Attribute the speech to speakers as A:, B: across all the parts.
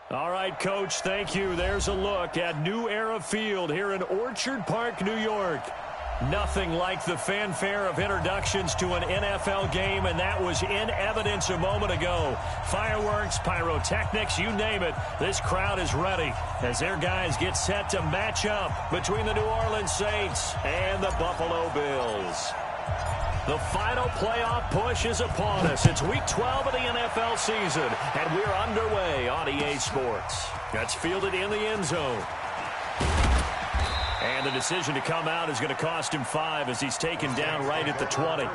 A: All right, Coach, thank you. There's a look at New Era Field here in Orchard Park, New York. Nothing like the fanfare of introductions to an NFL game, and that was in evidence a moment ago. Fireworks, pyrotechnics, you name it. This crowd is ready as their guys get set to match up between the New Orleans Saints and the Buffalo Bills. The final playoff push is upon us. It's Week 12 of the NFL season, and we're underway on EA Sports. That's fielded in the end zone. And the decision to come out is going to cost him 5 as he's taken down right at the 20.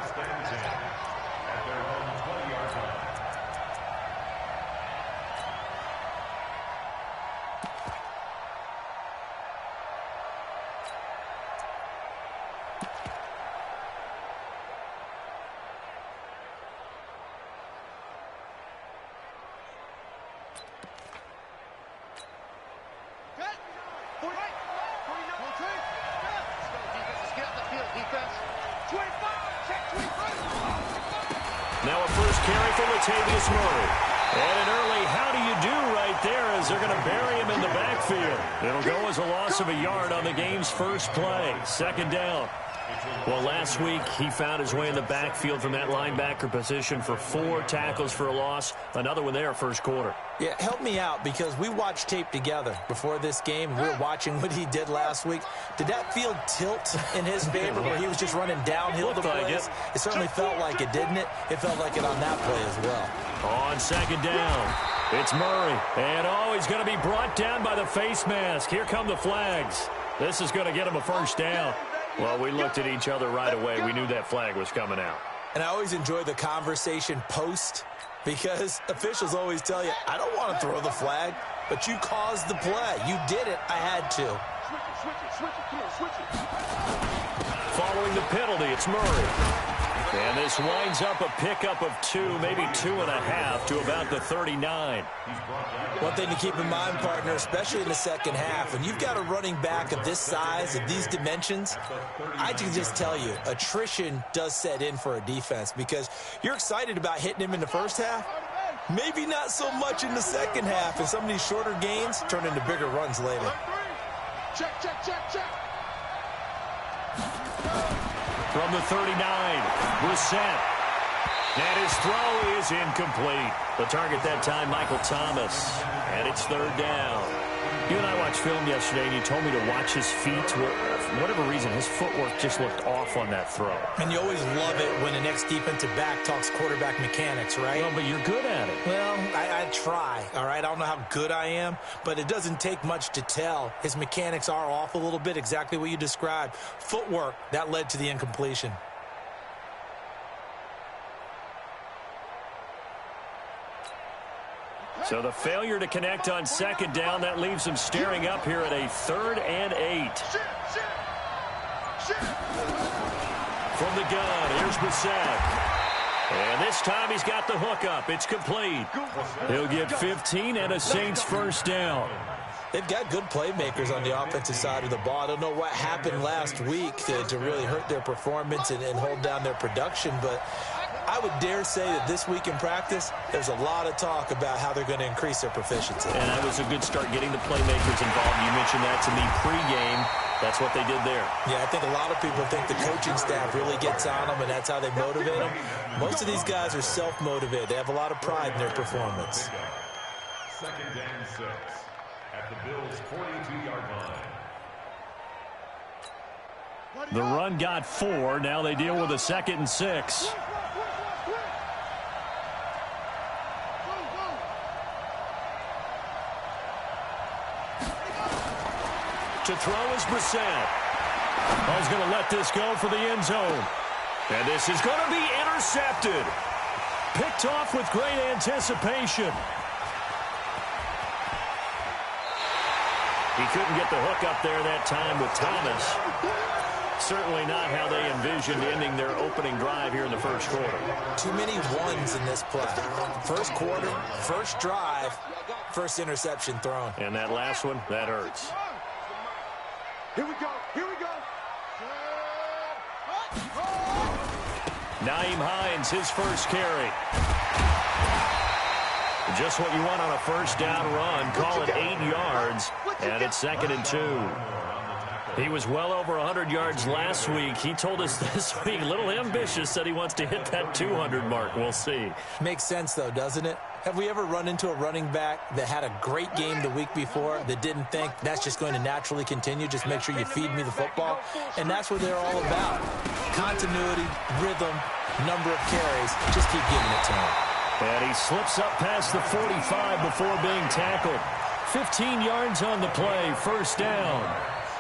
B: Now a first carry for Latavius Murray. And an early how do you do right there as they're going to bury him in the backfield. It'll go as a loss of a yard on the game's first play. Second down. Well, last week he found his way in the backfield from that linebacker position for 4 tackles for a loss. Another one there first quarter.
C: Yeah, help me out because we watched tape together before this game. We were watching what he did last week. Did that field tilt in his favor where he was just running downhill the plays? It certainly felt like it, didn't it? It felt like it on that play as well.
A: On second down, it's Murray. And he's going to be brought down by the face mask. Here come the flags. This is going to get him a first down. Well, we looked at each other right away. We knew that flag was coming out.
C: And I always enjoy the conversation post because officials always tell you, I don't want to throw the flag, but you caused the play. You did it. I had to.
A: Following the penalty, it's Murray. And this winds up a pickup of 2, maybe 2.5 to about the 39.
C: One thing to keep in mind, partner, especially in the second half, when you've got a running back of this size, of these dimensions, I can just tell you, attrition does set in for a defense because you're excited about hitting him in the first half. Maybe not so much in the second half, and some of these shorter gains turn into bigger runs later.
B: Check.
A: From the 39, Brissett. And his throw is incomplete. The target that time, Michael Thomas. And it's third down. You and I watched film yesterday, and you told me to watch his feet. For whatever reason, his footwork just looked off on that throw.
C: And you always love it when the next defensive back talks quarterback mechanics, right?
A: Well, but you're good at it.
C: Well, I try, all right? I don't know how good I am, but it doesn't take much to tell. His mechanics are off a little bit, exactly what you described. Footwork, that led to the incompletion.
A: So the failure to connect on second down, that leaves him staring up here at a 3rd and 8. From the gun, here's Brissett. And this time he's got the hookup. It's complete. He'll get 15 and a Saints first down.
C: They've got good playmakers on the offensive side of the ball. I don't know what happened last week to really hurt their performance and hold down their production, but I would dare say that this week in practice, there's a lot of talk about how they're going to increase their proficiency.
A: And that was a good start getting the playmakers involved. You mentioned that to me pregame. That's what they did there.
C: Yeah, I think a lot of people think the coaching staff really gets on them, and that's how they motivate them. Most of these guys are self-motivated. They have a lot of pride in their performance.
D: 2nd and 6 at the Bills' 42-yard line.
A: The run got 4. Now they deal with a 2nd and 6. To throw is Brissett. He's going to let this go for the end zone. And this is going to be intercepted. Picked off with great anticipation. He couldn't get the hook up there that time with Thomas. Certainly not how they envisioned ending their opening drive here in the first quarter.
C: Too many ones in this play. First quarter, first drive, first interception thrown.
A: And that last one, that hurts.
B: Here we go.
A: Nyheim Hines, his first carry. Just what you want on a first down run. Call it 8 yards, and it's 2nd and 2. He was well over 100 yards last week. He told us this week, a little ambitious, said he wants to hit that 200 mark. We'll see.
C: Makes sense, though, doesn't it? Have we ever run into a running back that had a great game the week before that didn't think that's just going to naturally continue? Just make sure you feed me the football. And that's what they're all about. Continuity, rhythm, number of carries. Just keep giving it to him.
A: And he slips up past the 45 before being tackled. 15 yards on the play, first down.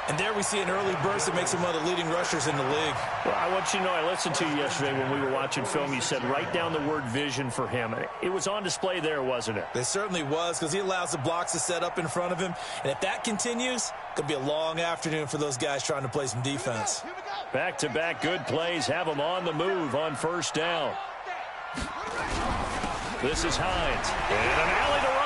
C: And there we see an early burst that makes him one of the leading rushers in the league.
B: Well, I want you to know, I listened to you yesterday when we were watching film. You said write down the word vision for him. It was on display there, wasn't it?
C: It certainly was, because he allows the blocks to set up in front of him. And if that continues, it could be a long afternoon for those guys trying to play some defense.
A: Back-to-back good plays have him on the move on first down. This is Hines. And an alley to run.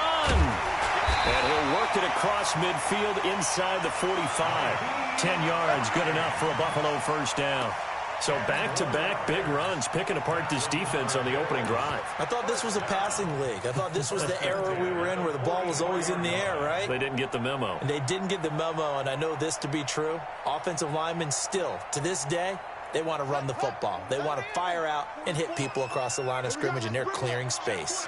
A: And he'll work it across midfield inside the 45. 10 yards, good enough for a Buffalo first down. So back-to-back big runs, picking apart this defense on the opening drive.
C: I thought this was a passing league. I thought this was the era we were in where the ball was always in the air, right?
A: They didn't get the memo.
C: And they didn't get the memo, and I know this to be true. Offensive linemen still, to this day, they want to run the football. They want to fire out and hit people across the line of scrimmage, and they're clearing space.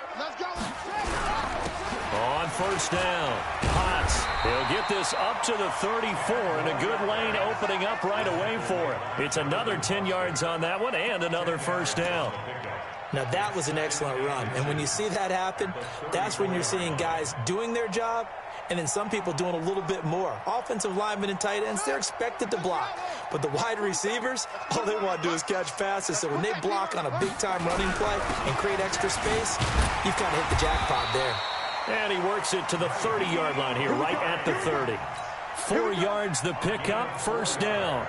A: On first down, Potts. He'll get this up to the 34, and a good lane opening up right away for him. It's another 10 yards on that one, and another first down.
C: Now, that was an excellent run, and when you see that happen, that's when you're seeing guys doing their job, and then some people doing a little bit more. Offensive linemen and tight ends, they're expected to block. But the wide receivers, all they want to do is catch passes. So when they block on a big-time running play and create extra space, you've kind of hit the jackpot there.
A: And he works it to the 30-yard line here, right at the 30. 4 yards the pickup, first down.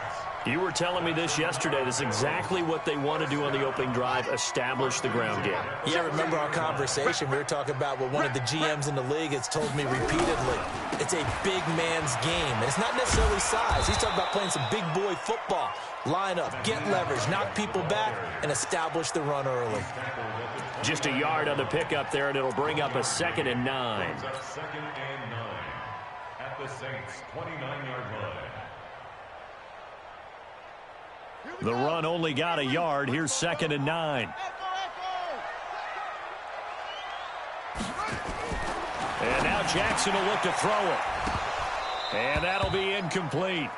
A: You were telling me this yesterday. This is exactly what they want to do on the opening drive, establish the ground game.
C: Yeah, remember our conversation. We were talking about what one of the GMs in the league has told me repeatedly. It's a big man's game. And it's not necessarily size. He's talking about playing some big boy football. Line up, get leverage, knock people back, and establish the run early.
A: Just a yard on the pickup there, and it'll bring up a 2nd and 9.
D: 2nd and 9 at the Saints' 29-yard line.
A: The run only got a yard. Here's 2nd and 9. And now Jackson will look to throw it. And that'll be incomplete.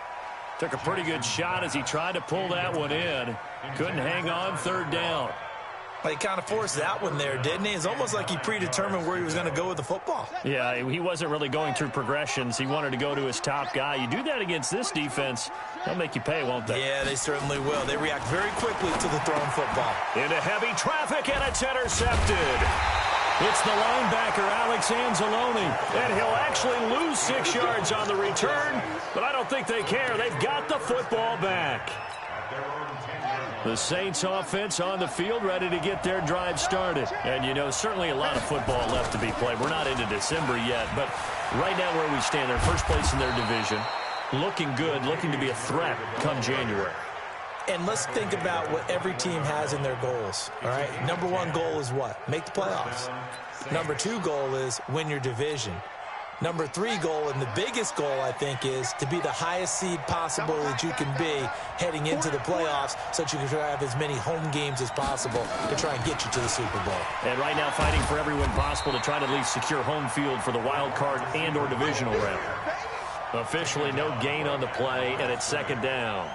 A: Took a pretty good shot as he tried to pull that one in. Couldn't hang on, third down.
C: He kind of forced that one there, didn't he? It's almost like he predetermined where he was going to go with the football.
A: Yeah, he wasn't really going through progressions. He wanted to go to his top guy. You do that against this defense, they'll make you pay, won't they?
C: Yeah, they certainly will. They react very quickly to the thrown football.
A: Into heavy traffic, and it's intercepted. It's the linebacker, Alex Anzalone, and he'll actually lose 6 yards on the return, but I don't think they care. They've got the football back. The Saints offense on the field, ready to get their drive started. And, you know, certainly a lot of football left to be played. We're not into December yet, but right now where we stand, they're first place in their division, looking good, looking to be a threat come January.
C: And let's think about what every team has in their goals, all right? Number one goal is what? Make the playoffs. Number two goal is win your division. Number three goal, and the biggest goal, I think, is to be the highest seed possible that you can be heading into the playoffs so that you can have as many home games as possible to try and get you to the Super Bowl.
A: And right now fighting for every win possible to try to at least secure home field for the wild card and or divisional round. Officially no gain on the play, and it's 2nd down.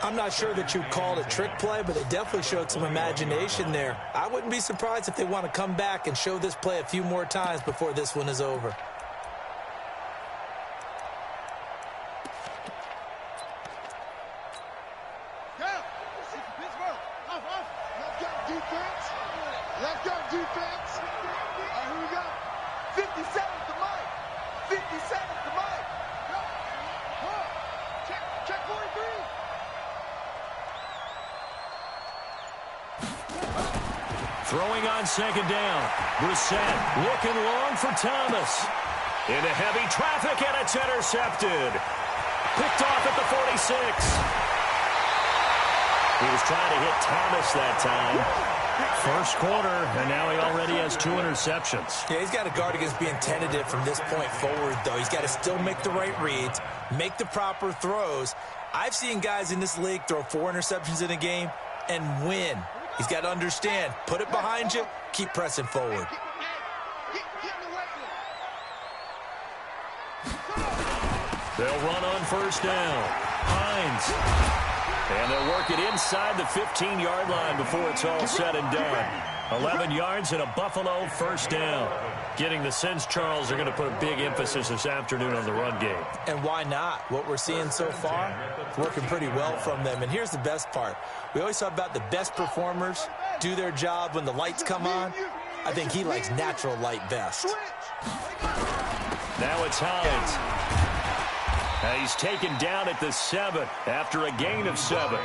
C: I'm not sure that you'd call it a trick play, but it definitely showed some imagination there. I wouldn't be surprised if they want to come back and show this play a few more times before this one is over.
E: Let's go, defense. Here we go. 57th to Mike. 57th to Mike. Check 43.
A: Throwing on 2nd down. Brissett looking long for Thomas. Into heavy traffic, and it's intercepted. Picked off at the 46. He was trying to hit Thomas that time. First quarter, and now he already has 2 interceptions.
C: Yeah, he's got to guard against being tentative from this point forward, though. He's got to still make the right reads, make the proper throws. I've seen guys in this league throw 4 interceptions in a game and win. He's got to understand, put it behind you, keep pressing forward.
A: They'll run on first down. Hines. And they'll work it inside the 15-yard line before it's all said and done. 11 yards and a Buffalo first down. Getting the sense Charles are going to put a big emphasis this afternoon on the run game.
C: And why not? What we're seeing so far, it's working pretty well from them. And here's the best part. We always talk about the best performers do their job when the lights come on. I think he likes natural light best.
A: Now it's Hines. He's taken down at the 7 after a gain of 7.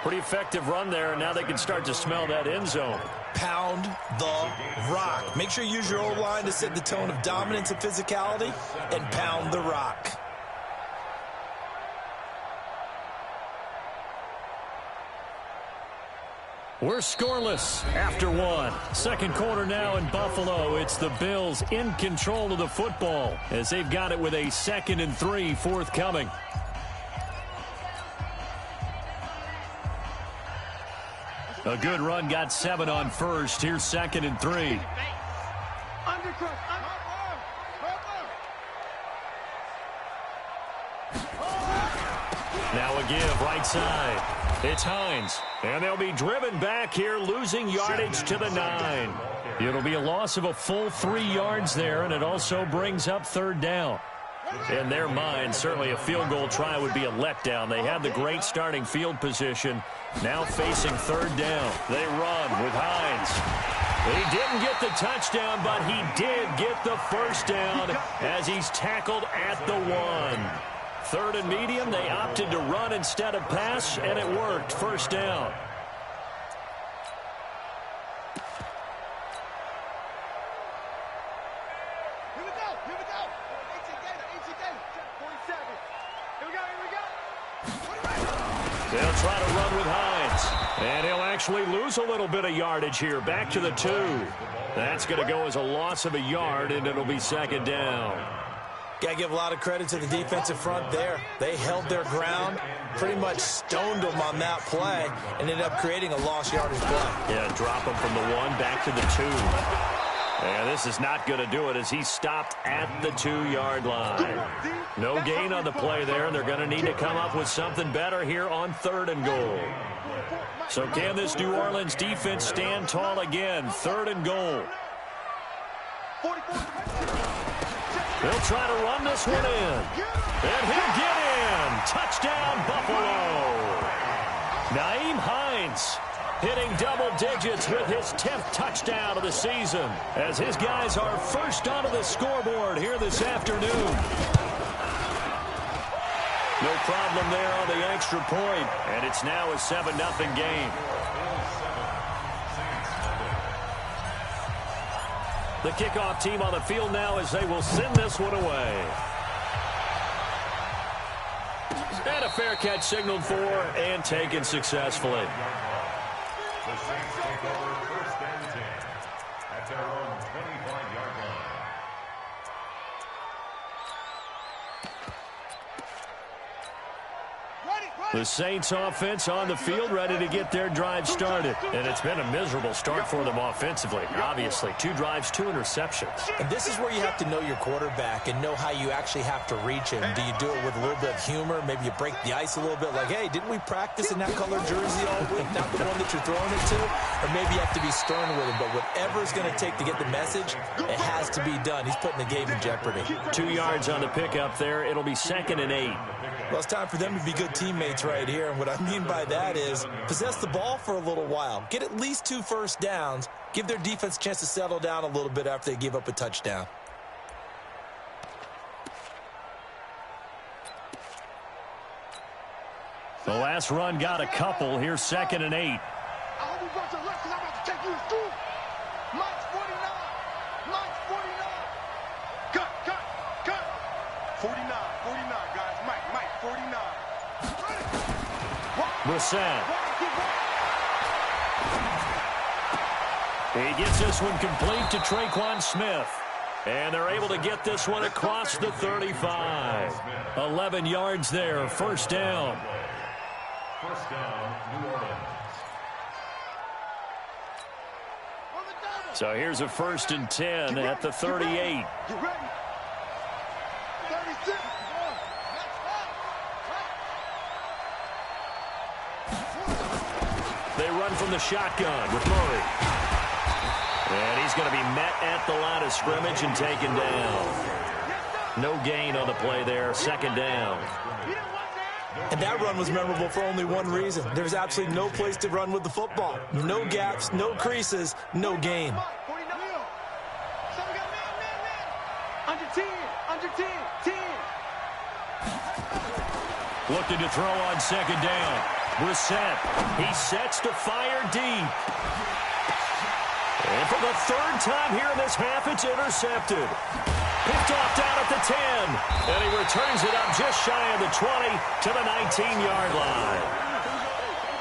A: Pretty effective run there, and now they can start to smell that end zone.
C: Pound the rock. Make sure you use your O-line to set the tone of dominance and physicality, and pound the rock.
A: We're scoreless after 1. Second quarter now in Buffalo. It's the Bills in control of the football as they've got it with a 2nd and 3 forthcoming. A good run got 7 on first. Here's 2nd and 3. Now a give right side. It's Hines. And they'll be driven back here, losing yardage to the 9. It'll be a loss of a full 3 yards there, and it also brings up 3rd down. In their mind, certainly a field goal try would be a letdown. They had the great starting field position. Now facing 3rd down. They run with Hines. He didn't get the touchdown, but he did get the first down as he's tackled at the 1. 3rd and medium, they opted to run instead of pass, and it worked. First down.
E: Here we go. Here we go. 18 Gator. 47. Here we go.
A: They'll try to run with Hines. And he'll actually lose a little bit of yardage here. Back to the 2. That's going to go as a loss of a yard, and it'll be 2nd down.
C: Got to give a lot of credit to the defensive front there. They held their ground, pretty much stoned them on that play, and ended up creating a lost yardage play.
A: Yeah, drop him from the 1 back to the 2. And this is not going to do it as he stopped at the 2-yard line. No gain on the play there, and they're going to need to come up with something better here on 3rd and goal. So can this New Orleans defense stand tall again? 3rd and goal. They'll try to run this one in. And he'll get in. Touchdown, Buffalo. Nyheim Hines hitting double digits with his 10th touchdown of the season as his guys are first onto the scoreboard here this afternoon. No problem there on the extra point, and it's now a 7-0 game. The kickoff team on the field now as they will send this one away. And a fair catch signaled for and taken successfully.
D: The Saints take over 1st and 10 at their own 25-yard line.
A: The Saints offense on the field ready to get their drive started. And it's been a miserable start for them offensively. Obviously, 2 drives, 2 interceptions.
C: And this is where you have to know your quarterback and know how you actually have to reach him. Do you do it with a little bit of humor? Maybe you break the ice a little bit like, hey, didn't we practice in that color jersey all week? Not the one that you're throwing it to? Or maybe you have to be stern with him. But whatever it's going to take to get the message, it has to be done. He's putting the game in jeopardy.
A: 2 yards on the pickup there. It'll be 2nd and 8.
C: Well, it's time for them to be good teammates right here. And what I mean by that is possess the ball for a little while. Get at least 2 first downs. Give their defense a chance to settle down a little bit after they give up a touchdown.
A: The last run got a couple. Here's 2nd and 8.
E: I hope you brought your left because I'm about to take you to school. Mike's 49. Mike's 49. Cut. 49, guys. Mike, 49.
A: Brissett. He gets this one complete to Traquan Smith. And they're able to get this one across the 35. 11 yards there, first down.
D: First down, New Orleans.
A: So here's a 1st and 10 at the 38.
E: Get ready. 36.
A: They run from the shotgun with Murray. And he's going to be met at the line of scrimmage and taken down. No gain on the play there, 2nd down.
C: And that run was memorable for only one reason. There's absolutely no place to run with the football. No gaps, no creases, no gain.
E: Under 10, under 10, 10.
A: Looking to throw on 2nd down. Brissett, he sets to fire deep. And for the 3rd time here in this half, it's intercepted. Picked off down at the 10. And he returns it up just shy of the 20 to the 19-yard line.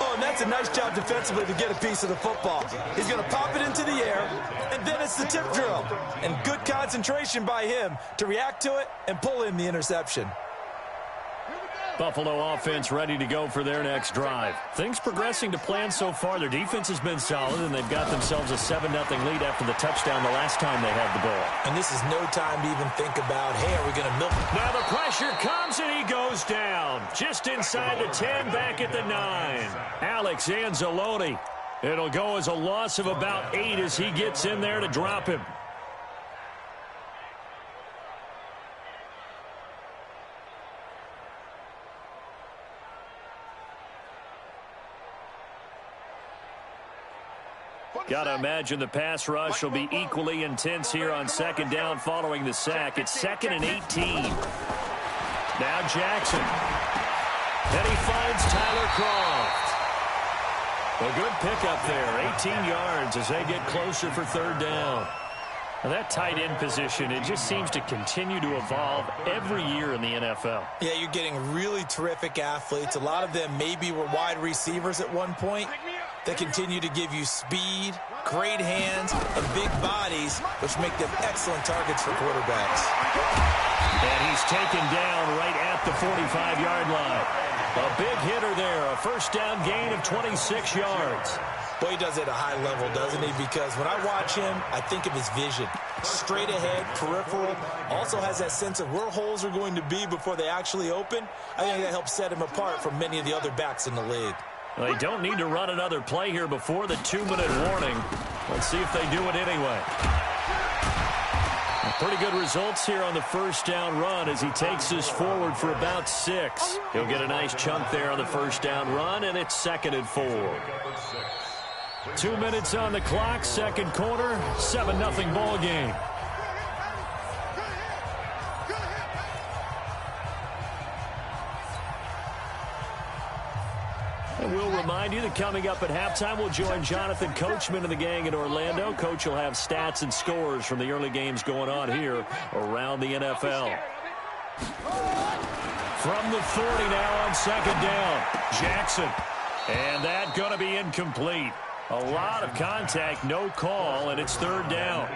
C: Oh, and that's a nice job defensively to get a piece of the football. He's going to pop it into the air, and then it's the tip drill. And good concentration by him to react to it and pull in the interception.
A: Buffalo offense ready to go for their next drive. Things progressing to plan so far. Their defense has been solid, and they've got themselves a 7-0 lead after the touchdown the last time they had the ball.
C: And this is no time to even think about, hey, are we going to milk?
A: Now the pressure comes, and he goes down. Just inside the 10, back at the 9. Alex Anzalone. It'll go as a loss of about 8 as he gets in there to drop him. Got to imagine the pass rush will be equally intense here on 2nd down following the sack. It's 2nd and 18. Now Jackson. Then he finds Tyler Croft. A good pickup there, 18 yards as they get closer for 3rd down. Now that tight end position, it just seems to continue to evolve every year in the NFL.
C: Yeah, you're getting really terrific athletes. A lot of them maybe were wide receivers at one point. They continue to give you speed, great hands, and big bodies, which make them excellent targets for quarterbacks.
A: And he's taken down right at the 45-yard line. A big hitter there, a 1st down gain of 26 yards.
C: Boy, he does it at a high level, doesn't he? Because when I watch him, I think of his vision. Straight ahead, peripheral, also has that sense of where holes are going to be before they actually open. I think that helps set him apart from many of the other backs in the league.
A: Well, they don't need to run another play here before the 2-minute warning. Let's see if they do it anyway. Pretty good results here on the 1st down run as he takes this forward for about 6. He'll get a nice chunk there on the 1st down run, and it's 2nd and 4. 2 minutes on the clock, 2nd quarter, 7-0 ball game. And we'll remind you that coming up at halftime, we'll join Jonathan Coachman and the gang in Orlando. Coach will have stats and scores from the early games going on here around the NFL. From the 40 now on 2nd down, Jackson. And that going to be incomplete. A lot of contact, no call, and it's 3rd down.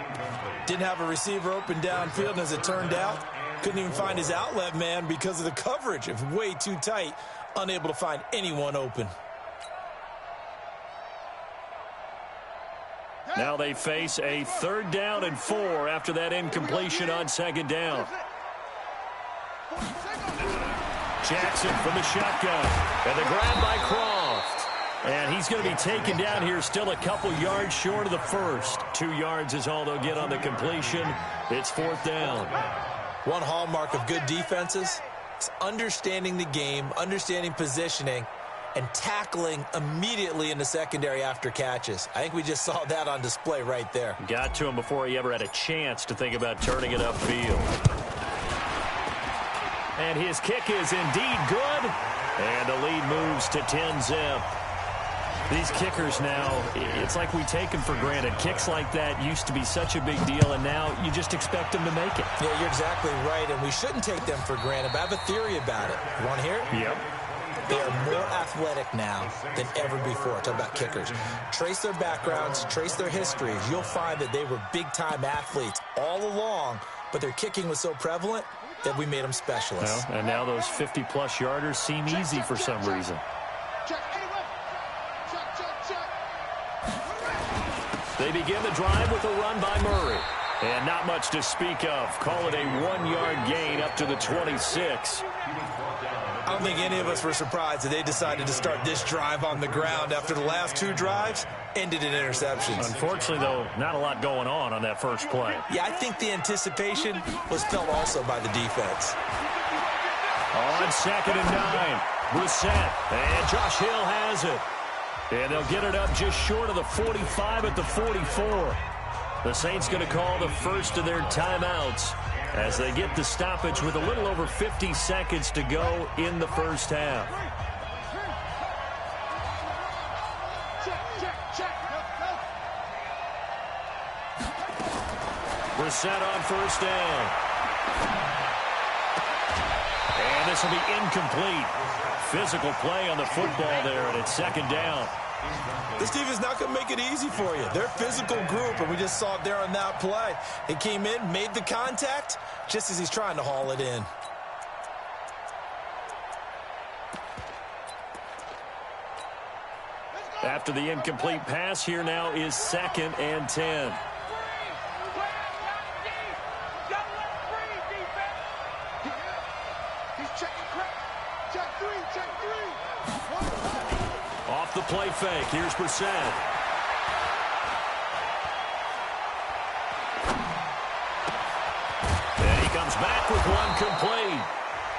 C: Didn't have a receiver open downfield, and as it turned out, couldn't even find his outlet man because of the coverage. It was way too tight. Unable to find anyone open.
A: Now they face a 3rd down and 4 after that incompletion on 2nd down. Jackson from the shotgun. And the grab by Croft. And he's going to be taken down here still a couple yards short of the 1st. 2 yards is all they'll get on the completion. It's 4th down.
C: One hallmark of good defenses is understanding the game, understanding positioning, and tackling immediately in the secondary after catches. I think we just saw that on display right there.
A: Got to him before he ever had a chance to think about turning it upfield. And his kick is indeed good. And the lead moves to 10-zip. These kickers now, it's like we take them for granted. Kicks like that used to be such a big deal, and now you just expect them to make it.
C: Yeah, you're exactly right, and we shouldn't take them for granted, but I have a theory about it. You want to hear it?
A: Yep.
C: They are more athletic now than ever before. Talk about kickers. Trace their backgrounds, trace their histories. You'll find that they were big-time athletes all along, but their kicking was so prevalent that we made them specialists.
A: Well, and now those 50-plus yarders seem easy for some reason. They begin the drive with a run by Murray. And not much to speak of. Call it a 1-yard gain up to the 26.
C: I don't think any of us were surprised that they decided to start this drive on the ground after the last 2 drives ended in interceptions.
A: Unfortunately, though, not a lot going on that first play.
C: Yeah, I think the anticipation was felt also by the defense.
A: On 2nd and 9, Brissett, and Josh Hill has it. And they'll get it up just short of the 45 at the 44. The Saints going to call the first of their timeouts as they get the stoppage with a little over 50 seconds to go in the first half. Brissett on first down. And this will be incomplete. Physical play on the football there, and it's 2nd down.
C: This team is not going to make it easy for you. They're a physical group, and we just saw it there on that play. He came in, made the contact, just as he's trying to haul it in.
A: After the incomplete pass, here now is 2nd and 10. Off the play fake, here's Brissett. And he comes back with one complete.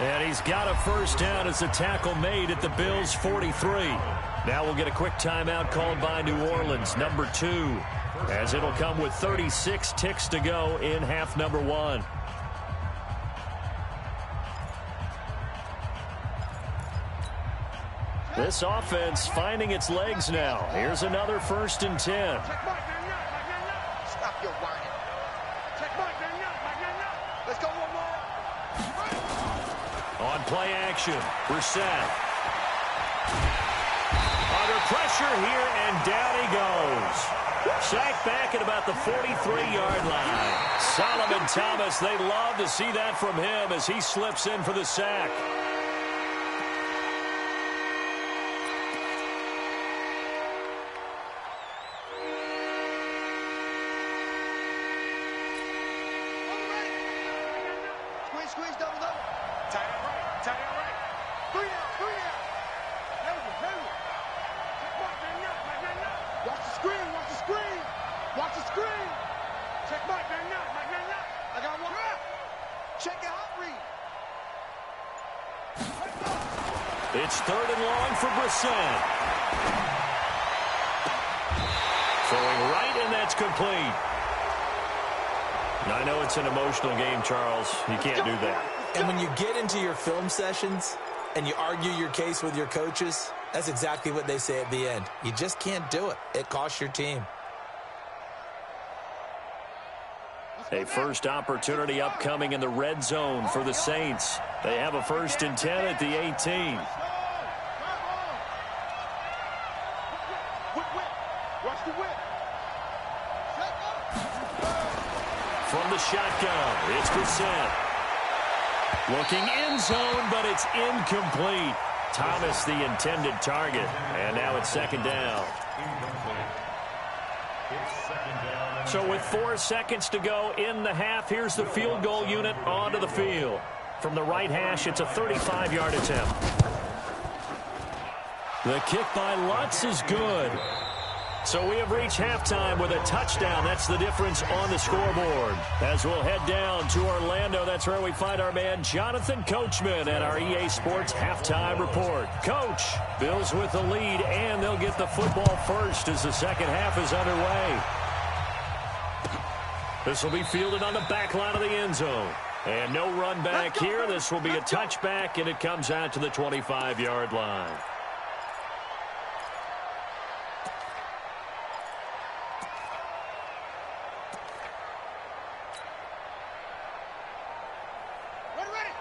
A: And he's got a first down as the tackle made at the Bills' 43. Now we'll get a quick timeout called by New Orleans, number 2, as it'll come with 36 ticks to go in half number 1. This offense finding its legs now. Here's another 1st and 10.
E: Stop your whining. Let's go one more.
A: On play action, Brissett. Under pressure here, and down he goes. Sacked back at about the 43-yard line. Solomon Thomas, they love to see that from him as he slips in for the sack.
E: Squeeze, double. Tight end right. 3 out. Heavy. Watch the screen. Check Mike, man, I got one. Check your hot read.
A: It's 3rd and long for Brissett. Throwing right, and that's complete. I know it's an emotional game, Charles. You can't do that.
C: And when you get into your film sessions and you argue your case with your coaches, that's exactly what they say at the end. You just can't do it. It costs your team.
A: A first opportunity upcoming in the red zone for the Saints. They have a 1st and 10 at the 18.
E: Watch the whip.
A: From the shotgun, it's Brissett. Looking end zone, but it's incomplete. Thomas the intended target. And now it's 2nd down. So with 4 seconds to go in the half, here's the field goal unit onto the field. From the right hash, it's a 35-yard attempt. The kick by Lutz is good. So we have reached halftime with a touchdown. That's the difference on the scoreboard. As we'll head down to Orlando, that's where we find our man Jonathan Coachman at our EA Sports Halftime Report. Coach, Bills with the lead, and they'll get the football first as the second half is underway. This will be fielded on the back line of the end zone. And no run back here. This will be a touchback, and it comes out to the 25-yard line.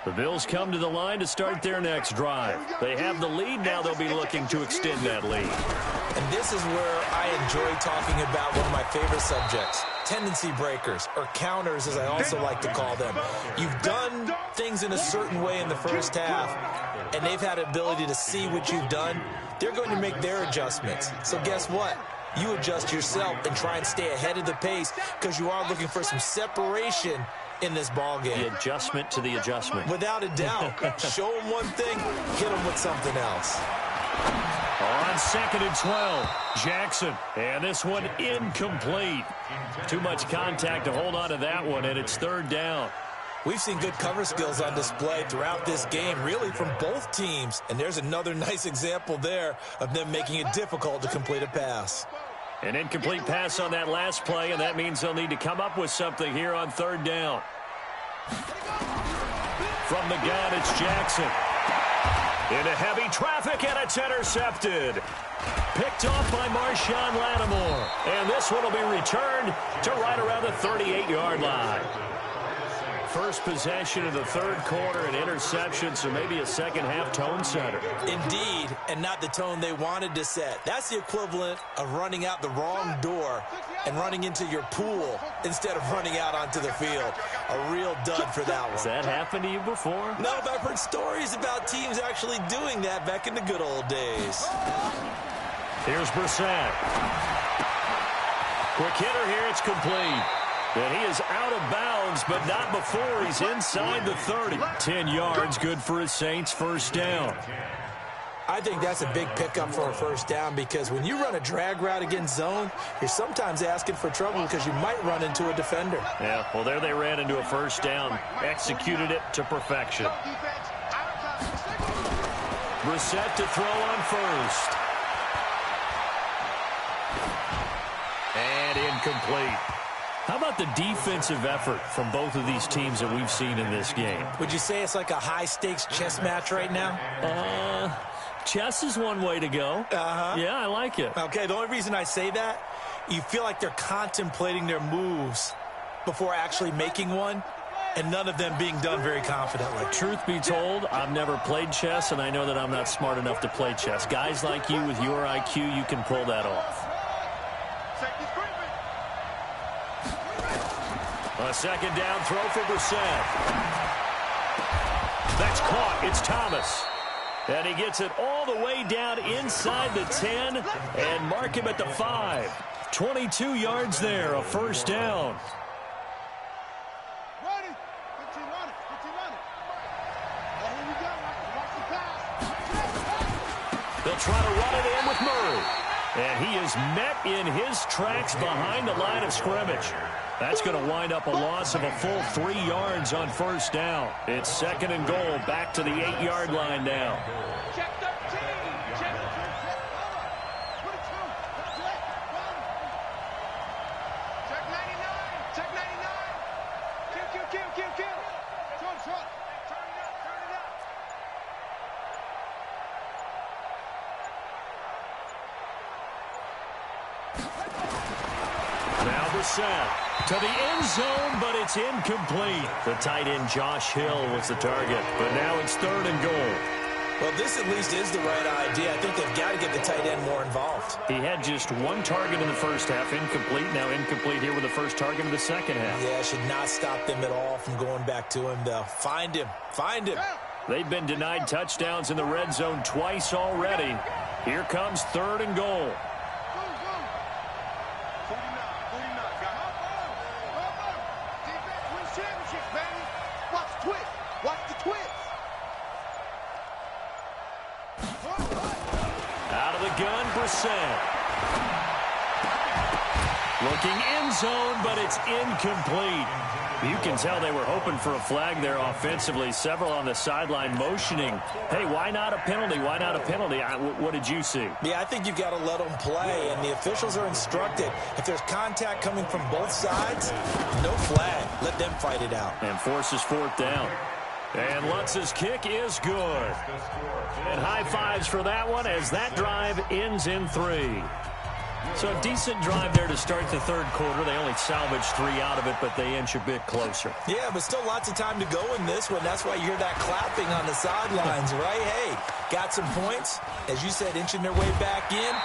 A: The Bills come to the line to start their next drive. They have the lead. Now they'll be looking to extend that lead.
C: And this is where I enjoy talking about one of my favorite subjects, tendency breakers, or counters, as I also like to call them. You've done things in a certain way in the first half, and they've had the ability to see what you've done. They're going to make their adjustments. So guess what? You adjust yourself and try and stay ahead of the pace because you are looking for some separation in this ball game.
A: The adjustment to the adjustment.
C: Without a doubt. Show them one thing, hit them with something else.
A: On 2nd and 12, Jackson. And this one incomplete. Too much contact to hold on to that one, and it's 3rd down.
C: We've seen good cover skills on display throughout this game, really from both teams. And there's another nice example there of them making it difficult to complete a pass.
A: An incomplete pass on that last play, and that means they'll need to come up with something here on 3rd down. From the gun, it's Jackson. Into heavy traffic, and it's intercepted. Picked off by Marshawn Lattimore. And this one will be returned to right around the 38-yard line. First possession of the 3rd quarter, an interception, so maybe a second-half tone setter.
C: Indeed, and not the tone they wanted to set. That's the equivalent of running out the wrong door and running into your pool instead of running out onto the field. A real dud for that one.
A: Has that happened to you before?
C: No, but I've heard stories about teams actually doing that back in the good old days.
A: Here's Brissett. Quick hitter here, it's complete. And he is out of bounds, but not before he's inside the 30. 10 yards, good for his Saints, 1st down.
C: I think that's a big pickup for a 1st down because when you run a drag route against zone, you're sometimes asking for trouble because you might run into a defender.
A: Yeah, well, there they ran into a 1st down, executed it to perfection. Brissett to throw on 1st. And incomplete. How about the defensive effort from both of these teams that we've seen in this game?
C: Would you say it's like a high-stakes chess match right now?
A: Chess is one way to go. Yeah, I like it.
C: Okay, the only reason I say that, you feel like they're contemplating their moves before actually making one, and none of them being done very confidently.
A: Truth be told, I've never played chess, and I know that I'm not smart enough to play chess. Guys like you with your IQ, you can pull that off. A 2nd down throw for Brissett. That's caught. It's Thomas. And he gets it all the way down inside the 10 and mark him at the 5. 22 yards there, a 1st down. They'll try to run it in with Murray. And he is met in his tracks behind the line of scrimmage. That's going to wind up a loss of a full 3 yards on 1st down. It's 2nd and goal, back to the 8-yard line now.
E: Check 13. Check 13. Check 99. Check 99. Kill. Short. Turn it up.
A: Now Brissett to the end zone, but it's incomplete. The tight end Josh Hill was the target, but now it's 3rd and goal.
C: Well, this at least is the right idea. I think they've got to get the tight end more involved.
A: He had just 1 target in the first half, incomplete. Now incomplete here with the first target in the second half.
C: Yeah, should not stop them at all from going back to him, though. Find him.
A: They've been denied touchdowns in the red zone twice already. Here comes 3rd and goal. Gun, Brissett. Looking end zone, but it's incomplete. You can tell they were hoping for a flag there offensively. Several on the sideline motioning. Hey, why not a penalty? Why not a penalty? What did you see?
C: Yeah, I think you've got to let them play, and the officials are instructed. If there's contact coming from both sides, no flag. Let them fight it out.
A: And forces 4th down. And Lutz's kick is good. And high fives for that one as that drive ends in 3. So a decent drive there to start the third quarter. They only salvaged 3 out of it, but they inch a bit closer.
C: Yeah, but still lots of time to go in this one. That's why you hear that clapping on the sidelines, right? Hey, got some points. As you said, inching their way back in.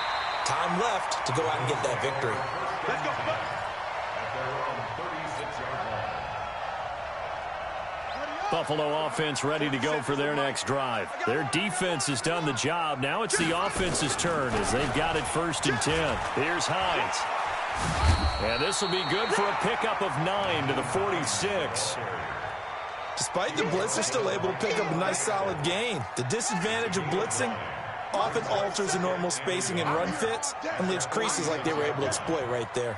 C: Time left to go out and get that victory.
E: Let's go.
D: At their own 36-yard line.
A: Buffalo offense ready to go for their next drive. Their defense has done the job. Now it's the offense's turn as they've got it 1st and 10. Here's Hines. And this will be good for a pickup of 9 to the 46.
C: Despite the blitz, they're still able to pick up a nice solid gain. The disadvantage of blitzing often alters the normal spacing and run fits and leaves creases like they were able to exploit right there.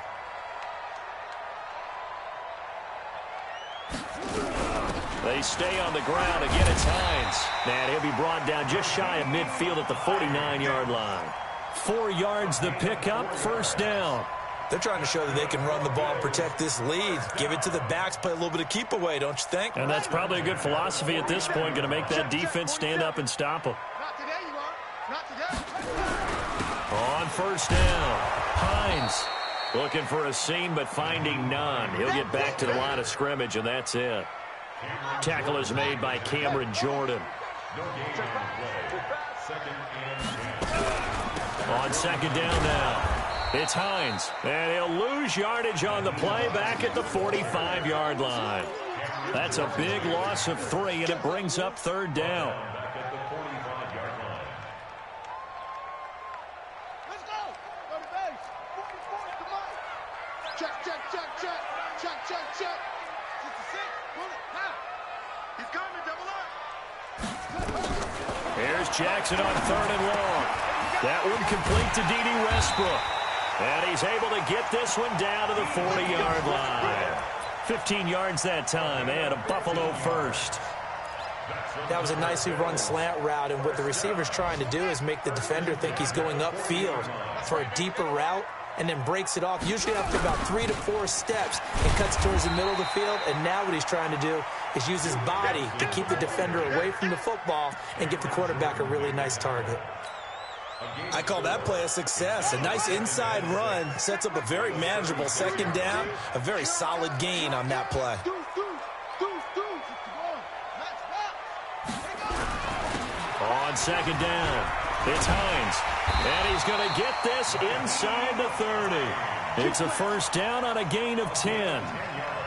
A: They stay on the ground. Again, it's Hines. And he'll be brought down just shy of midfield at the 49-yard line. 4 yards the pickup, 1st down.
C: They're trying to show that they can run the ball and protect this lead. Give it to the backs, play a little bit of keep away, don't you think?
A: And that's probably a good philosophy at this point, going to make that defense stand up and stop them.
E: Not today, you are. Not today.
A: On 1st down, Hines looking for a seam but finding none. He'll get back to the line of scrimmage, and that's it. Tackle is made by Cameron Jordan.
D: No gain on play. 2nd and 10.
A: On 2nd down now, it's Hines. And he'll lose yardage on the play back at the 45-yard line. That's a big loss of 3, and it brings up 3rd down.
D: Back at the 45-yard line.
E: Let's go. Go to base. 44, come on. Check. 66. Pull it. Now. He's coming. Double up.
A: Here's Jackson on 3rd and long. That one complete to D.D. Westbrook. And he's able to get this one down to the 40-yard line. 15 yards that time, and a Buffalo first.
C: That was a nicely run slant route, and what the receiver's trying to do is make the defender think he's going upfield for a deeper route, and then breaks it off, usually after about 3 to 4 steps, and cuts towards the middle of the field. And now what he's trying to do is use his body to keep the defender away from the football and give the quarterback a really nice target. I call that play a success. A nice inside run sets up a very manageable 2nd down, a very solid gain on that play.
A: On 2nd down, it's Hines. And he's going to get this inside the 30. It's a 1st down on a gain of 10.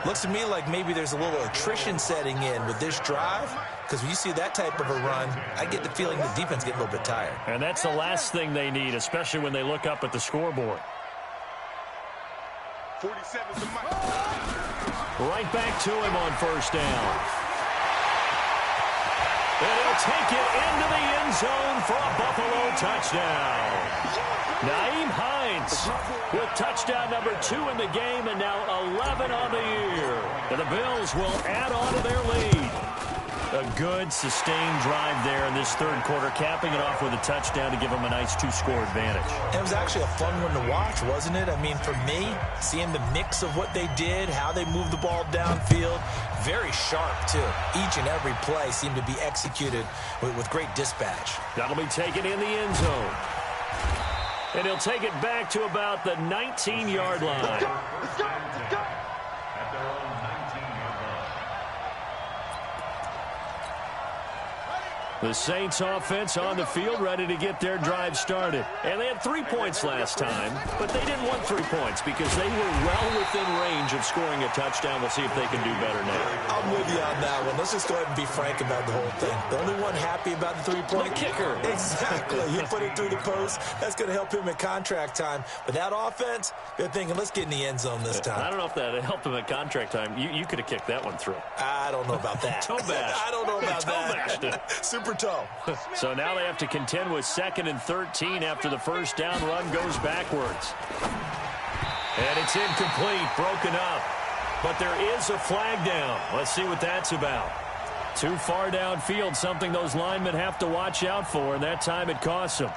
C: Looks to me like maybe there's a little attrition setting in with this drive, because when you see that type of a run, I get the feeling the defense get a little bit tired.
A: And that's the last thing they need, especially when they look up at the scoreboard.
E: 47's the mic.
A: Right back to him on 1st down. And he'll take it into the end zone for a Buffalo touchdown. Nyheim Hines with touchdown number 2 in the game, and now 11 on the year. And the Bills will add on to their lead. A good, sustained drive there in this 3rd quarter, capping it off with a touchdown to give them a nice 2-score advantage.
C: It was actually a fun one to watch, wasn't it? I mean, for me, seeing the mix of what they did, how they moved the ball downfield, very sharp, too. Each and every play seemed to be executed with great dispatch.
A: That'll be taken in the end zone. And he'll take it back to about the 19-yard line.
E: Let's go.
D: At their own 19-yard line.
A: The Saints offense on the field ready to get their drive started. And they had 3 points last time, but they didn't want 3 points because they were well within range of scoring a touchdown. We'll see if they can do better now.
C: I'm with you on that one. Let's just go ahead and be frank about the whole thing. The only one happy about the 3-point
A: kicker.
C: Exactly. He put it through the post. That's going to help him in contract time. But that offense, they're thinking, let's get in the end zone this time.
A: I don't know if that helped him at contract time. You could have kicked that one through.
C: I don't know about that.
A: Toe bash.
C: I don't know about
A: bashed it.
C: that. Super toe.
A: So now they have to contend with 2nd and 13 after the 1st down run goes backwards. And it's incomplete, broken up. But there is a flag down. Let's see what that's about. Too far downfield, something those linemen have to watch out for, and that time it costs them.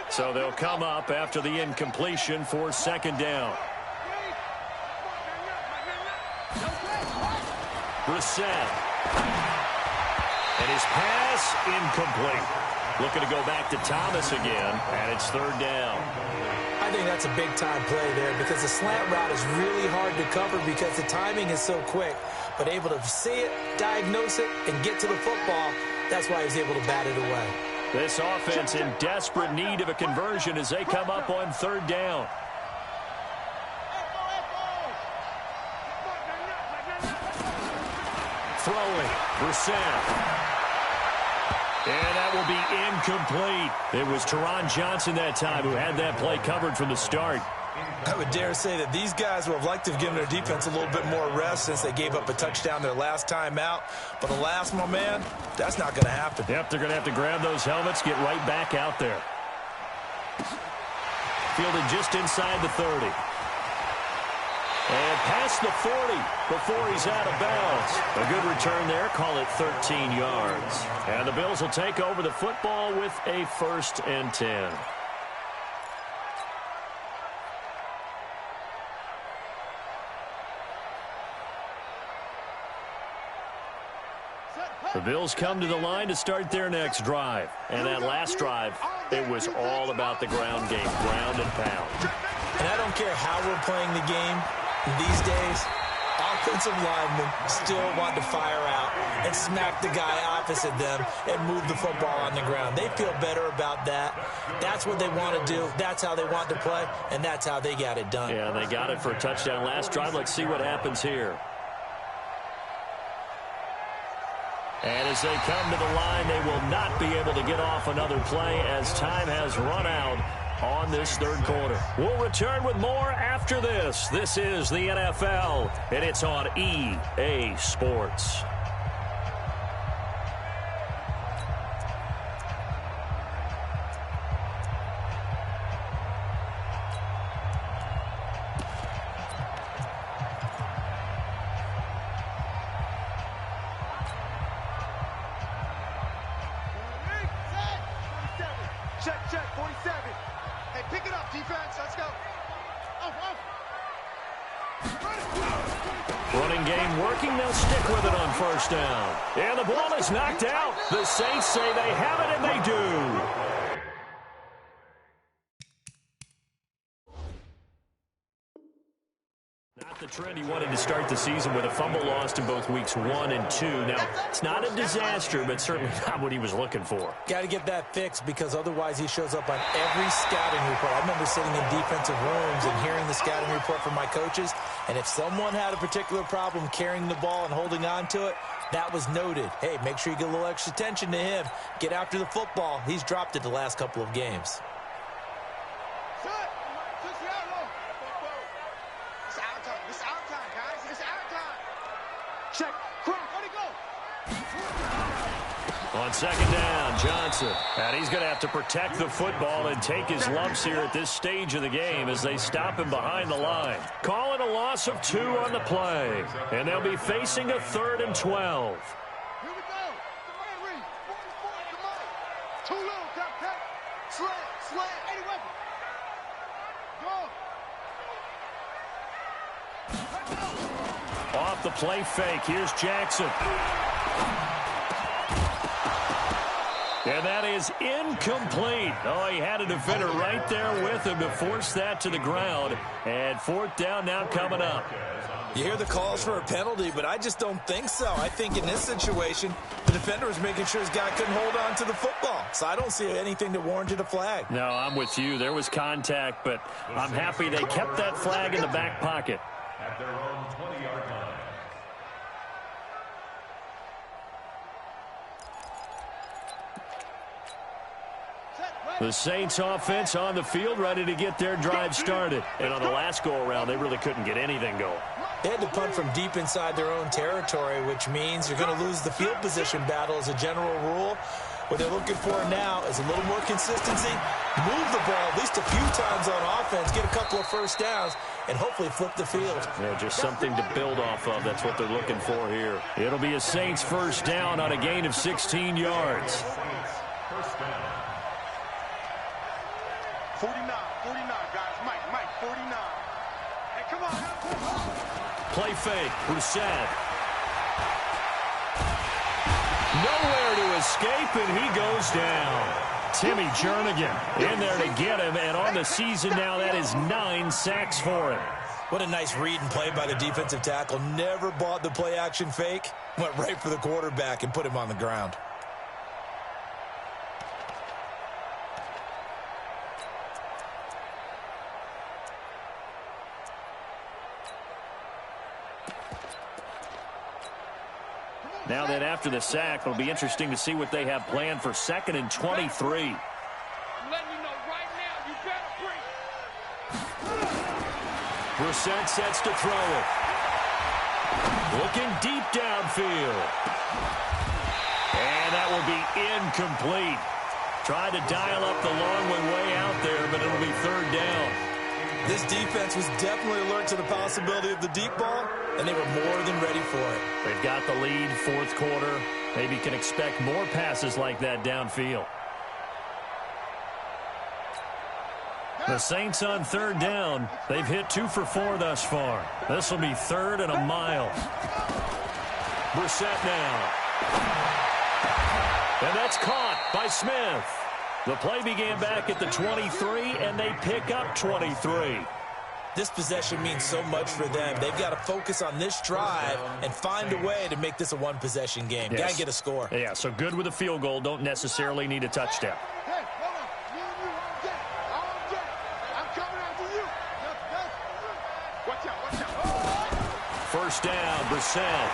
A: So they'll come up after the incompletion for 2nd down. Brissett. And his pass incomplete. Looking to go back to Thomas again, and it's third down.
C: I think that's a big-time play there because the slant route is really hard to cover because the timing is so quick. But able to see it, diagnose it, and get to the football, that's why he was able to bat it away.
A: This offense in desperate need of a conversion as they come up on third down. Throwing, Brissett. And that will be incomplete. It was Teron Johnson that time who had that play covered from the start.
C: I would dare say that these guys would have liked to have given their defense a little bit more rest since they gave up a touchdown their last time out. But alas, my man, that's not going to happen.
A: Yep, they're going to have to grab those helmets, get right back out there. Fielded just inside the 30. And past the 40 before he's out of bounds. A good return there. Call it 13 yards. And the Bills will take over the football with a 1st and 10. The Bills come to the line to start their next drive. And that last drive, it was all about the ground game, ground and pound.
C: And I don't care how we're playing the game these days, offensive linemen still want to fire out and smack the guy opposite them and move the football on the ground. They feel better about that. That's what they want to do. That's how they want to play, and that's how they got it done.
A: Yeah, they got it for a touchdown last drive. Let's see what happens here. And as they come to the line, they will not be able to get off another play as time has run out on this third quarter. We'll return with more after this. This is the NFL, and it's on EA Sports.
E: Check, 47. Hey, pick it up, defense. Let's go.
A: Running game working. They'll stick with it on first down. And the ball is knocked out. The Saints say they have it, and they do. Not the trend he wanted to start the season with a fumble lost in both weeks 1 and 2. Now, it's not a disaster, but certainly not what he was looking for.
C: Got to get that fixed because otherwise he shows up on every scouting report. I remember sitting in defensive rooms and hearing the scouting report from my coaches, and if someone had a particular problem carrying the ball and holding on to it, that was noted. Hey, make sure you get a little extra attention to him. Get after the football. He's dropped it the last couple of games.
E: Check. Cross. Where'd he go?
A: On second down, Johnson. And he's going to have to protect the football and take his lumps here at this stage of the game as they stop him behind the line. Call it a loss of 2 on the play. And they'll be facing a 3rd and 12.
E: Here we go. Come on, Reed. Come on. Too little, cut. Slant. 80 weapon. Go.
A: Off the play fake. Here's Jackson. And that is incomplete. Oh, he had a defender right there with him to force that to the ground. And 4th down now coming up.
C: You hear the calls for a penalty, but I just don't think so. I think in this situation, the defender was making sure his guy couldn't hold on to the football. So I don't see anything that warranted a flag.
A: No, I'm with you. There was contact, but I'm happy they kept that flag in the back pocket.
D: At their own 20-yard line.
A: The Saints offense on the field ready to get their drive started. And on the last go-around, they really couldn't get anything going.
C: They had to punt from deep inside their own territory, which means you're going to lose the field position battle as a general rule. What they're looking for now is a little more consistency, move the ball at least a few times on offense, get a couple of first downs, and hopefully flip the field.
A: Yeah, just something to build off of. That's what they're looking for here. It'll be a Saints first down on a gain of 16 yards.
D: First down.
E: 49, guys. Mike, 49. Hey, come on.
A: Play fake, Brissett. Nowhere to escape, and he goes down. Timmy Jernigan in there to get him, and on the season now, that is 9 sacks for him.
C: What a nice read and play by the defensive tackle. Never bought the play-action fake. Went right for the quarterback and put him on the ground.
A: Now that after the sack, it'll be interesting to see what they have planned for 2nd and 23.
E: I'm letting you know right now, you better bring.
A: Brissett sets to throw it. Looking deep downfield. And that will be incomplete. Tried to dial up the long one way out there, but it'll be 3rd down.
C: This defense was definitely alert to the possibility of the deep ball, and they were more than ready for it.
A: They've got the lead, 4th quarter. Maybe can expect more passes like that downfield. The Saints on 3rd down. They've hit 2 for 4 thus far. This will be 3rd and a mile. Brissett now. And that's caught by Smith. The play began back at the 23, and they pick up 23.
C: This possession means so much for them. They've got to focus on this drive and find a way to make this a one-possession game.
A: Yes.
C: Got to get a score.
A: Yeah, so good with a field goal. Don't necessarily need a touchdown.
E: Hey, hold on. Me and you on deck. I'm coming after you. Watch out.
A: 1st down, Brissett.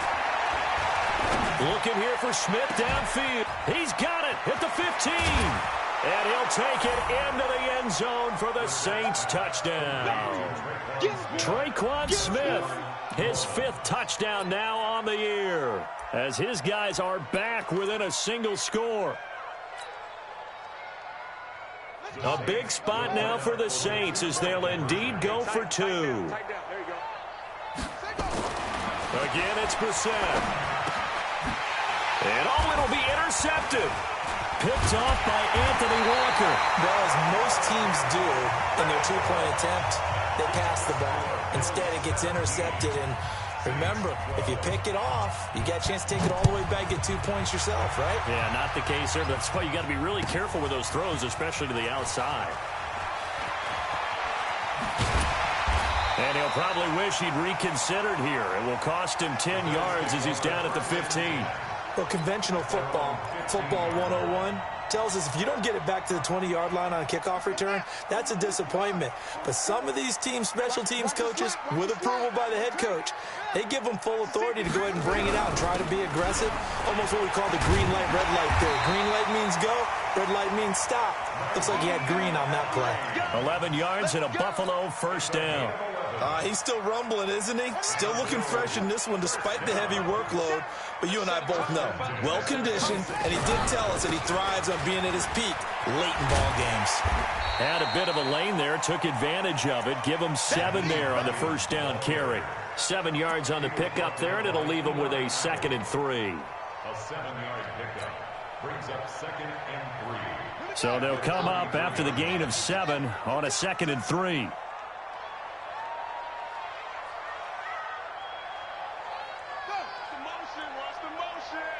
A: Looking here for Smith downfield. He's got it at the 15. And he'll take it into the end zone for the Saints touchdown. Traquan Smith, his 5th touchdown now on the year, as his guys are back within a single score. A big spot now for the Saints as they'll indeed go for 2. Again, it's Brissett. And it'll be intercepted. Picked off by Anthony Walker.
C: Well, as most teams do in their 2-point attempt, they pass the ball. Instead, it gets intercepted. And remember, if you pick it off, you got a chance to take it all the way back, get 2 points yourself, right?
A: Yeah, not the case there, but that's why you got to be really careful with those throws, especially to the outside. And he'll probably wish he'd reconsidered here. It will cost him 10 yards as he's down at the 15.
C: Well, conventional football 101, tells us if you don't get it back to the 20-yard line on a kickoff return, that's a disappointment. But some of these teams, special teams coaches, with approval by the head coach, they give them full authority to go ahead and bring it out and try to be aggressive. Almost what we call the green light, red light theory. Green light means go, red light means stop. Looks like he had green on that play.
A: 11 yards and a Buffalo 1st down.
C: He's still rumbling, isn't he? Still looking fresh in this one despite the heavy workload. But you and I both know, well-conditioned, and he did tell us that he thrives on being at his peak late in ball games.
A: Had a bit of a lane there, took advantage of it. Give him 7 there on the 1st down carry. 7 yards on the pickup there, and it'll leave him with a 2nd and 3.
D: A 7-yard pickup brings up 2nd and 3.
A: So they'll come up after the gain of 7 on a 2nd and 3.
E: Watch the motion.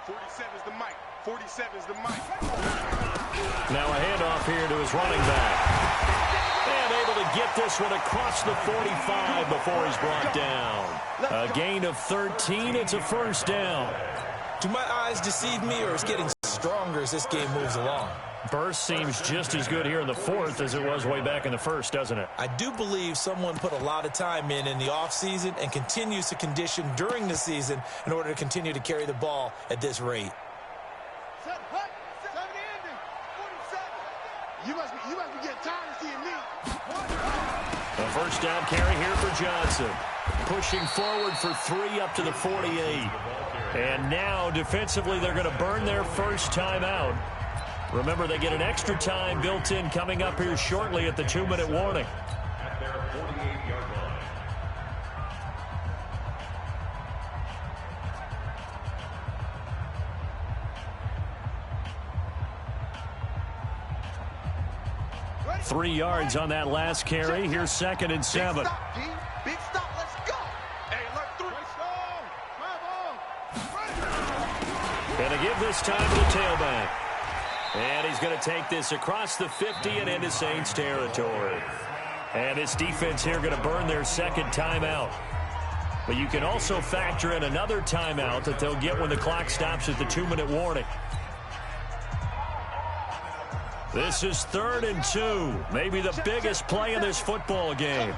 E: 47's the mic. 47's the mic.
A: Now a handoff here to his running back. And able to get this one across the 45 before he's brought down. A gain of 13. It's a 1st down.
C: Do my eyes deceive me, or is it getting stronger as this game moves along?
A: Burst seems just as good here in the 4th as it was way back in the 1st, doesn't it?
C: I do believe someone put a lot of time in the offseason and continues to condition during the season in order to continue to carry the ball at this rate.
E: You must be getting tired of seeing me.
A: A 1st down carry here for Johnson. Pushing forward for 3 up to the 48. And now defensively they're going to burn their first timeout. Remember, they get an extra time built in coming up here shortly at the 2-minute warning.
D: At their 48-yard line.
A: 3 yards on that last carry. Here's 2nd and 7.
E: Big stop, D. Big stop. Let's go. Hey, look, 3.
A: Gonna give this time to the tailback. And he's going to take this across the 50 and into Saints territory. And this defense here going to burn their 2nd timeout. But you can also factor in another timeout that they'll get when the clock stops at the 2-minute warning. This is 3rd and 2. Maybe the biggest play in this football game.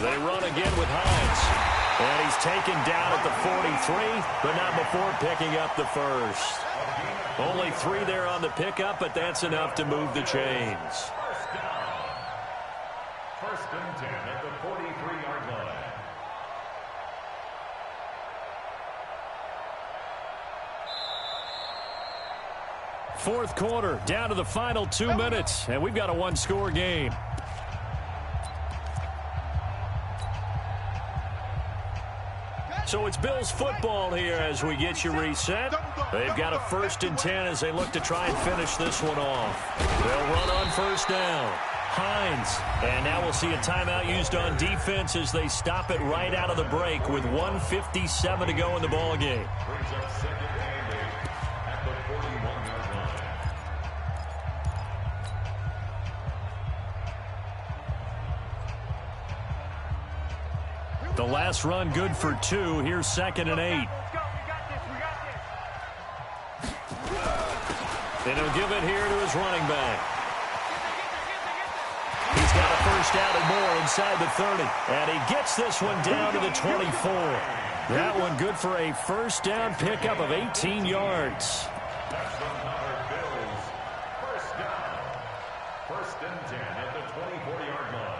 A: They run again with Hines. And he's taken down at the 43, but not before picking up the first. Only 3 there on the pickup, but that's enough to move the chains.
D: First down. 1st and 10 at the 43-yard line.
A: Fourth quarter, down to the final 2 minutes, and we've got a 1-score game. So it's Bills football here as we get you reset. They've got a 1st and 10 as they look to try and finish this one off. They'll run on 1st down. Hines. And now we'll see a timeout used on defense as they stop it right out of the break with 1:57 to go in the ball game.
D: Brings up 2nd and 8 at the 41-yard line.
A: The last run good for 2. Here's 2nd and 8. And he'll give it here to his running back. He's got a 1st down and more inside the 30. And he gets this one down to the 24. That one good for a 1st down pickup of 18 yards.
D: That's another Bills. 1st down. 1st and 10 at the 24-yard line.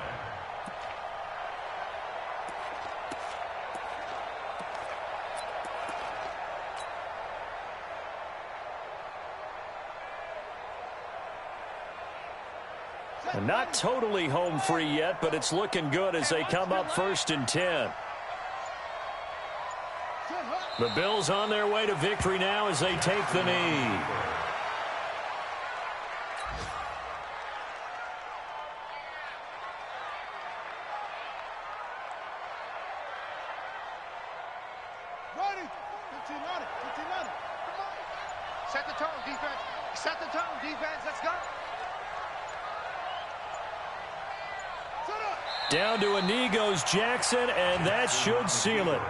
A: And not totally home free yet, but it's looking good as they come up 1st and 10. The Bills on their way to victory now as they take the knee.
E: Ready. 15 on it. 15 on it. Come on. Set the tone, defense. Set the tone, defense. Let's go.
A: Down to a knee goes Jackson, and that should seal it.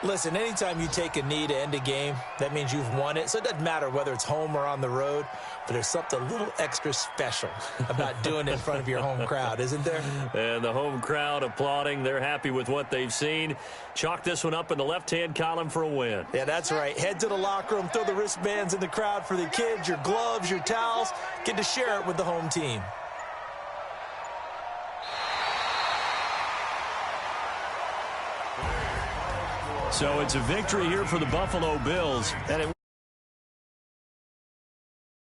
C: Listen, anytime you take a knee to end a game, that means you've won it. So it doesn't matter whether it's home or on the road, but there's something a little extra special about doing it in front of your home crowd, isn't there?
A: And the home crowd applauding. They're happy with what they've seen. Chalk this one up in the left-hand column for a win.
C: Yeah, that's right. Head to the locker room, throw the wristbands in the crowd for the kids, your gloves, your towels. Get to share it with the home team.
A: So it's a victory here for the Buffalo Bills. And it